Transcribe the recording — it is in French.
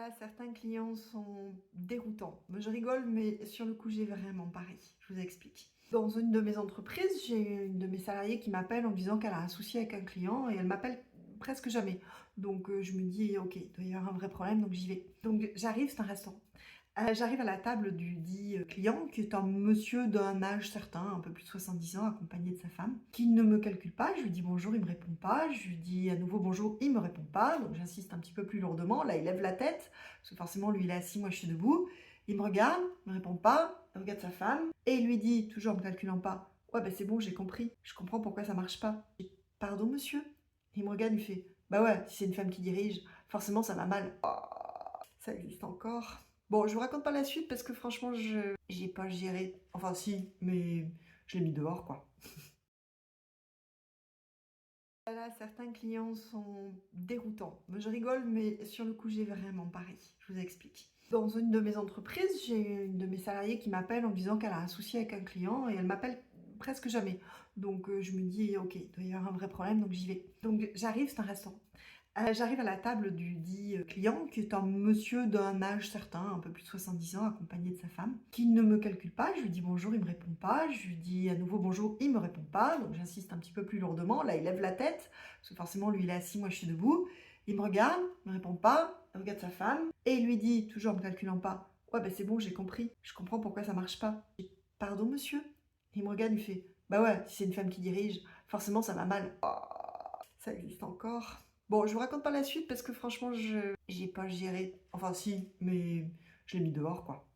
Là, certains clients sont déroutants. Je rigole, mais sur le coup, j'ai vraiment pas ri. Je vous explique. Dans une de mes entreprises, j'ai une de mes salariées qui m'appelle en me disant qu'elle a un souci avec un client et elle m'appelle presque jamais. Donc je me dis, ok, il doit y avoir un vrai problème, donc j'y vais. Donc j'arrive, c'est un restaurant. J'arrive à la table du dit client, qui est un monsieur d'un âge certain, un peu plus de 70 ans, accompagné de sa femme, qui ne me calcule pas. Je lui dis bonjour, il me répond pas. Je lui dis à nouveau bonjour, il me répond pas. Donc j'insiste un petit peu plus lourdement. Là, il lève la tête, parce que forcément, lui, il est assis, moi, je suis debout. Il me regarde, il me répond pas, il regarde sa femme, et il lui dit, toujours en me calculant pas, ouais, ben c'est bon, j'ai compris. Je comprends pourquoi ça marche pas. Je dis, pardon, monsieur? Il me regarde, il fait, bah ouais, si c'est une femme qui dirige, forcément, ça va mal. Oh, ça existe encore. Bon, je vous raconte pas la suite parce que franchement, j'ai pas géré. Enfin, si, mais je l'ai mis dehors, quoi. Là, certains clients sont déroutants. Je rigole, mais sur le coup, j'ai vraiment pas ri. Je vous explique. Dans une de mes entreprises, j'ai une de mes salariées qui m'appelle en me disant qu'elle a un souci avec un client et elle m'appelle presque jamais. Donc je me dis, ok, il doit y avoir un vrai problème, donc j'y vais. Donc j'arrive, c'est un restaurant. J'arrive à la table du dit client, qui est un monsieur d'un âge certain, un peu plus de 70 ans, accompagné de sa femme, qui ne me calcule pas. Je lui dis bonjour, il me répond pas. Je lui dis à nouveau bonjour, il me répond pas. Donc j'insiste un petit peu plus lourdement. Là, il lève la tête, parce que forcément, lui, il est assis, moi, je suis debout. Il me regarde, il me répond pas, il regarde sa femme, et il lui dit, toujours en me calculant pas, ouais, ben c'est bon, j'ai compris. Je comprends pourquoi ça marche pas. Je dis, pardon, monsieur? Il me regarde, il fait, bah ouais, si c'est une femme qui dirige, forcément, ça va mal. Oh, ça existe encore. Bon, je vous raconte pas la suite parce que franchement, j'ai pas géré. Enfin, si, mais je l'ai mis dehors, quoi.